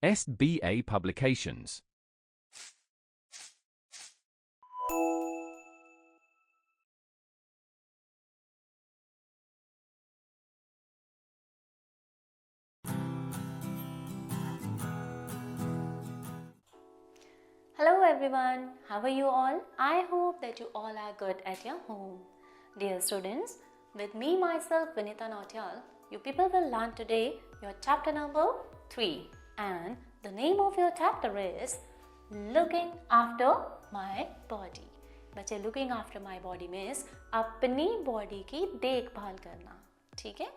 SBA Publications. Hello everyone, how are you all? I hope that you all are good at your home. Dear students, with me myself Vinita Nautyal, you people will learn today your chapter number 3 and the name of your chapter is Looking After My Body. बच्चे looking after my body means अपनी body की देखभाल करना, ठीक है?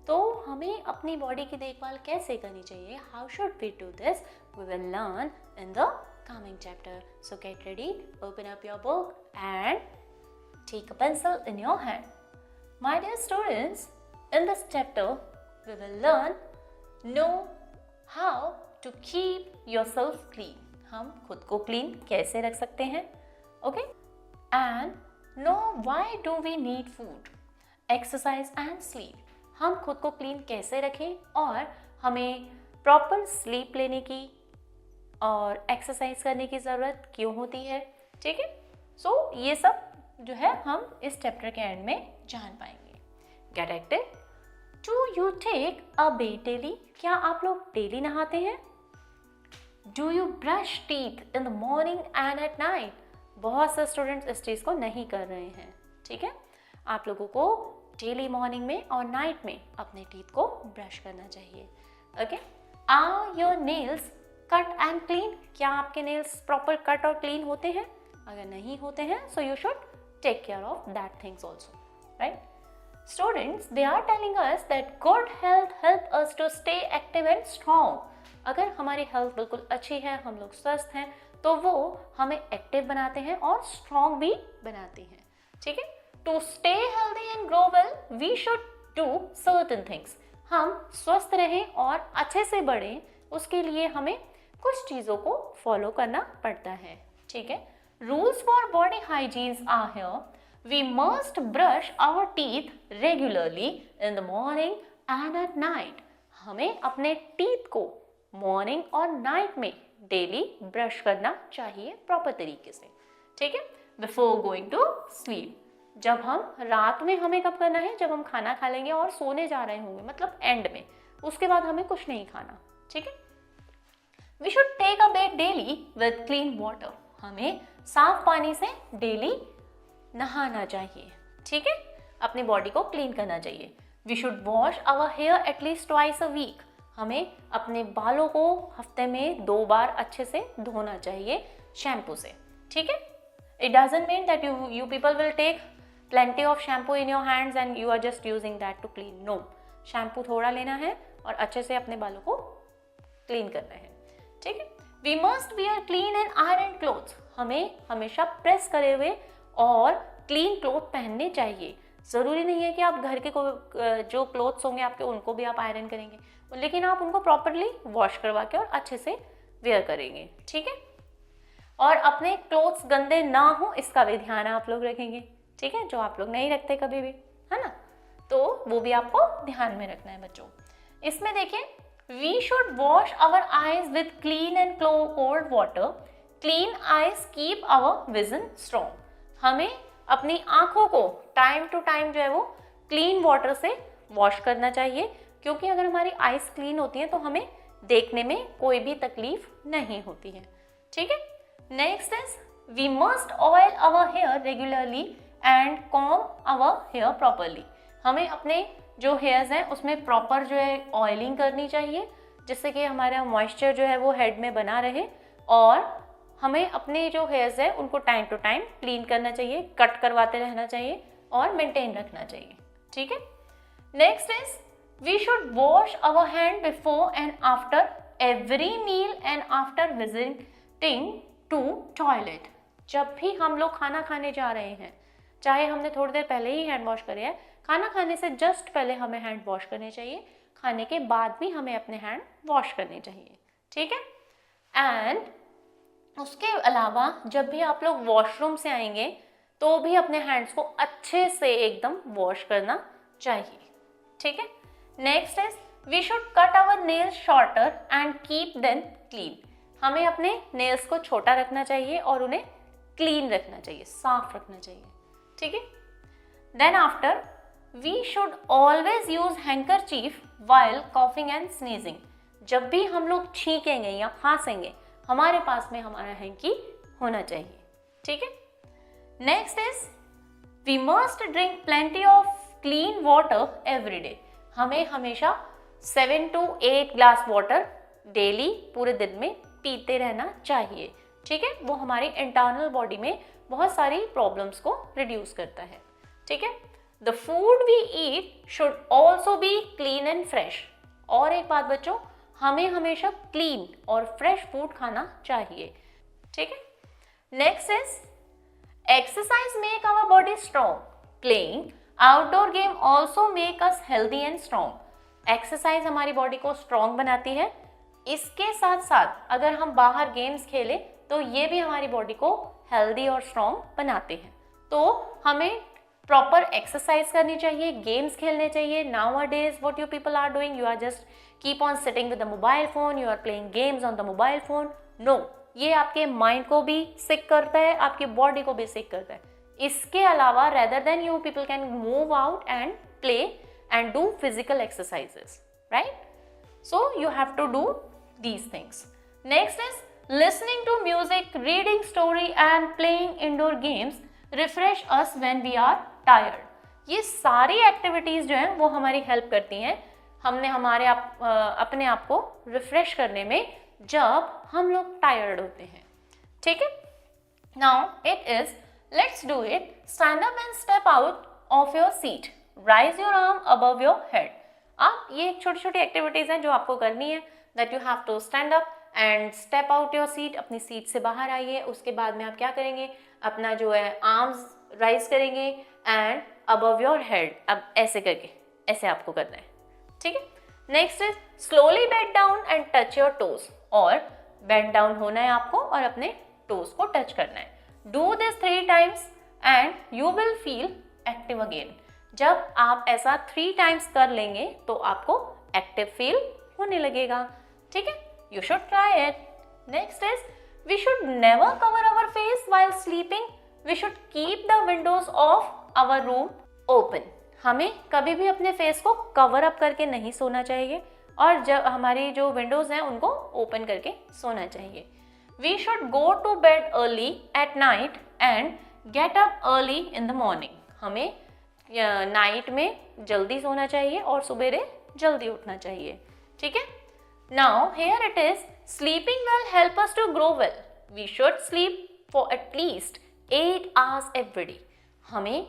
तो हमें अपनी बॉडी की देखभाल कैसे करनी चाहिए? How should we do this? We will learn in the coming chapter. So get ready, open up your book and take a pencil in your hand. My dear students, in this chapter we will learn know how to keep yourself clean. हम खुद को clean कैसे रख सकते हैं? Okay? And know why do we need food, exercise and sleep. हम खुद को क्लीन कैसे रखें और हमें प्रॉपर स्लीप लेने की और एक्सरसाइज करने की ज़रूरत क्यों होती है, ठीक है? सो ये सब जो है हम इस चैप्टर के एंड में जान पाएंगे. Get active. Do you take a bath daily? क्या आप लोग डेली नहाते हैं? Do you brush teeth in the morning and at night? बहुत से स्टूडेंट्स इस चीज़ को नहीं कर रहे हैं, ठीक है? आप लोगों को डेली मॉर्निंग में और नाइट में अपने टीथ को ब्रश करना चाहिए. Okay. Are your nails cut and clean? क्या आपके नेल्स प्रॉपर कट और क्लीन होते हैं? अगर नहीं होते हैं so you should take care of that things also, right? Students, they are telling us that good health help us to stay active and strong. अगर हमारी हेल्थ बिल्कुल अच्छी है, हम लोग स्वस्थ हैं, तो वो हमें एक्टिव बनाते हैं और स्ट्रॉन्ग भी बनाते हैं, ठीक है? To stay healthy and grow well we should do certain things. हम स्वस्थ रहें और अच्छे से बढ़ें, उसके लिए हमें कुछ चीज़ों को फॉलो करना पड़ता है, ठीक है? Rules for body hygienes are here. We must brush our teeth regularly in the morning and at night. हमें अपने टीथ को मॉर्निंग और नाइट में डेली ब्रश करना चाहिए प्रॉपर तरीके से, ठीक है? Before going to sleep. जब हम रात में हमें कब करना है? जब हम खाना खा लेंगे और सोने जा रहे होंगे, मतलब एंड में. उसके बाद हमें कुछ नहीं खाना, ठीक है? We should take a bath daily with clean water. हमें साफ पानी से डेली नहाना चाहिए, ठीक है? अपनी बॉडी को क्लीन करना चाहिए. We should wash our hair at least twice a week. हमें अपने बालों को हफ्ते में 2 बार अच्छे से धोना चाहिए शैम्पू से, ठीक है? It doesn't mean that you people will take plenty of shampoo in your hands and you are just using that to clean. No, shampoo थोड़ा लेना है और अच्छे से अपने बालों को क्लीन करना है, ठीक है? We must wear clean and iron clothes. हमें हमेशा प्रेस करे हुए और क्लीन क्लोथ पहनने चाहिए. ज़रूरी नहीं है कि आप घर के जो क्लोथ्स होंगे आपके उनको भी आप आयरन करेंगे, लेकिन आप उनको प्रॉपरली वॉश करवा के और अच्छे से वेयर करेंगे, ठीक है? और अपने क्लोथ्स गंदे ना हो इसका भी ध्यान आप लोग रखेंगे, ठीक है? जो आप लोग नहीं रखते कभी भी, है ना? तो वो भी आपको ध्यान में रखना है बच्चों. इसमें देखिए, we should wash our eyes with clean and cold water. Clean eyes keep our vision strong. हमें अपनी आंखों को टाइम टू टाइम जो है वो क्लीन वाटर से वॉश करना चाहिए, क्योंकि अगर हमारी आईज क्लीन होती हैं तो हमें देखने में कोई भी तकलीफ नहीं होती है, ठीक है? Next is we must oil our hair regularly and comb our hair properly. हमें अपने जो हेयर्स हैं उसमें प्रॉपर जो है ऑयलिंग करनी चाहिए, जिससे कि हमारा मॉइस्चर जो है वो हेड में बना रहे, और हमें अपने जो हेयर्स हैं उनको टाइम टू टाइम क्लीन करना चाहिए, कट करवाते रहना चाहिए और मेंटेन रखना चाहिए, ठीक है? Next is we should wash our hand before and after every meal and after visiting to toilet. जब भी हम लोग खाना खाने जा रहे हैं, चाहे हमने थोड़ी देर पहले ही हैंड वॉश करे है, खाना खाने से जस्ट पहले हमें हैंड वॉश करने चाहिए, खाने के बाद भी हमें अपने हैंड वॉश करने चाहिए, ठीक है? एंड उसके अलावा जब भी आप लोग वॉशरूम से आएंगे तो भी अपने हैंड्स को अच्छे से एकदम वॉश करना चाहिए, ठीक है? Next is we should cut our nails shorter and keep them clean. हमें अपने नेल्स को छोटा रखना चाहिए और उन्हें क्लीन रखना चाहिए, साफ रखना चाहिए, ठीक है। Then after we should always use handkerchief while coughing and sneezing. जब भी हम लोग छींकेंगे या खांसेंगे हमारे पास में हमारा हैंकी होना चाहिए, ठीक है। Next is we must drink plenty of clean water every day. हमें हमेशा 7 to 8 ग्लास वाटर डेली पूरे दिन में पीते रहना चाहिए, ठीक है। वो हमारी इंटरनल बॉडी में बहुत सारी प्रॉब्लम्स को रिड्यूस करता है, ठीक है। The food we eat should also be clean and fresh. और एक बात बच्चों, हमें हमेशा क्लीन और फ्रेश फूड खाना चाहिए, ठीक है। Next is exercise make our body strong. Playing outdoor game also make us healthy and strong. Exercise हमारी बॉडी को स्ट्रॉन्ग बनाती है। इसके साथ साथ अगर हम बाहर गेम्स खेलें तो ये भी हमारी बॉडी को हेल्दी और स्ट्रॉन्ग बनाते हैं। तो हमें प्रॉपर एक्सरसाइज करनी चाहिए, गेम्स खेलने चाहिए। Nowadays what you people are doing, you are just keep on sitting with the mobile phone, you are playing games on the mobile phone. No, ये आपके माइंड को भी सिक करता है, आपकी बॉडी को भी सिक करता है। इसके अलावा rather than you people can move out and play and do physical exercises, right? So you have to do these things. Next is listening to music, reading story and playing indoor games refresh us when we are tired. ये सारी activities जो हैं वो हमारी help करती हैं हमने हमारे अपने आप को रिफ्रेश करने में जब हम लोग टायर्ड होते हैं, ठीक है। Now it is let's do it. Stand up and step out of your seat, rise your arm above your head. आप ये छोटी छोटी एक्टिविटीज हैं जो आपको करनी है, that you have to stand up and step out your seat। अपनी सीट से बाहर आइए। उसके बाद में आप क्या करेंगे, अपना जो है आर्म्स राइज करेंगे एंड अबव योर हेड। अब ऐसे करके ऐसे आपको करना है, ठीक है। Next is slowly bend down and touch your toes. और बेंड डाउन होना है आपको और अपने टोज को टच करना है। Do this 3 times and you will feel active again. जब आप ऐसा 3 times कर लेंगे तो आपको एक्टिव फील होने लगेगा, ठीक है। You should try it. Next is we should never cover our face while sleeping. We should keep the windows of our room open. हमें कभी भी अपने फेस को कवर अप करके नहीं सोना चाहिए और जब हमारी जो विंडोज हैं उनको ओपन करके सोना चाहिए। We should go to bed early at night and get up early in the morning. हमें नाइट में जल्दी सोना चाहिए और सवेरे जल्दी उठना चाहिए, ठीक है। Now here it is, sleeping will help us to grow well. We should sleep for at least 8 hours every day. हमें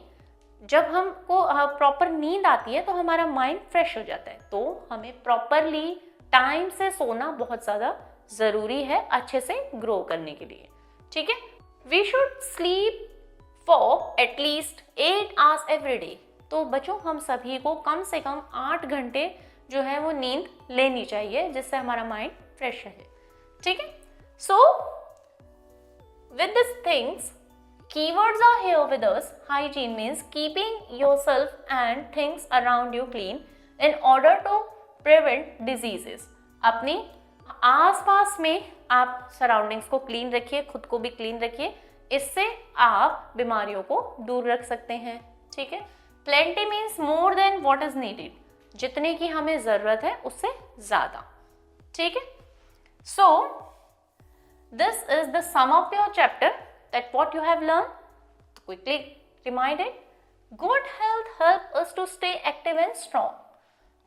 जब हमको प्रॉपर नींद आती है तो हमारा माइंड फ्रेश हो जाता है। तो हमें प्रॉपरली टाइम से सोना बहुत ज़्यादा ज़रूरी है अच्छे से ग्रो करने के लिए, ठीक है। We should sleep for at least 8 hours every day. तो बच्चों हम सभी को कम से कम 8 घंटे जो है वो नींद लेनी चाहिए जिससे हमारा माइंड फ्रेश रहे, ठीक है। So with this things keywords are here with us. Hygiene means keeping yourself and things around you clean in order to prevent diseases. अपनी आसपास में आप सराउंडिंग्स को क्लीन रखिए, खुद को भी क्लीन रखिए, इससे आप बीमारियों को दूर रख सकते हैं, ठीक है। Plenty means more than what is needed. जितने की हमें जरूरत है उससे ज्यादा, ठीक है। So this is the sum of your chapter that what you have learn. Quickly remind it. Good health help us to stay active and strong.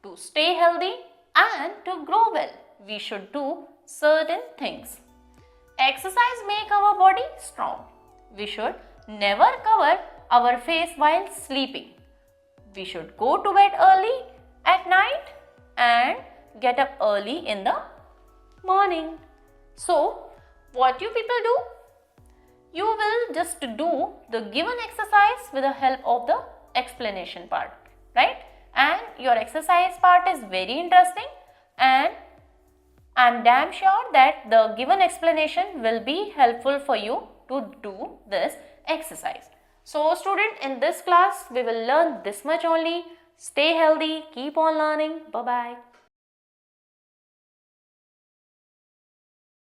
To stay healthy and to grow well we should do certain things. Exercise make our body strong. We should never cover our face while sleeping. We should go to bed early at night and get up early in the morning. So, what you people do? You will just do the given exercise with the help of the explanation part, right? And your exercise part is very interesting and I'm damn sure that the given explanation will be helpful for you to do this exercise. So student, in this class we will learn this much only. Stay healthy, keep on learning. Bye bye.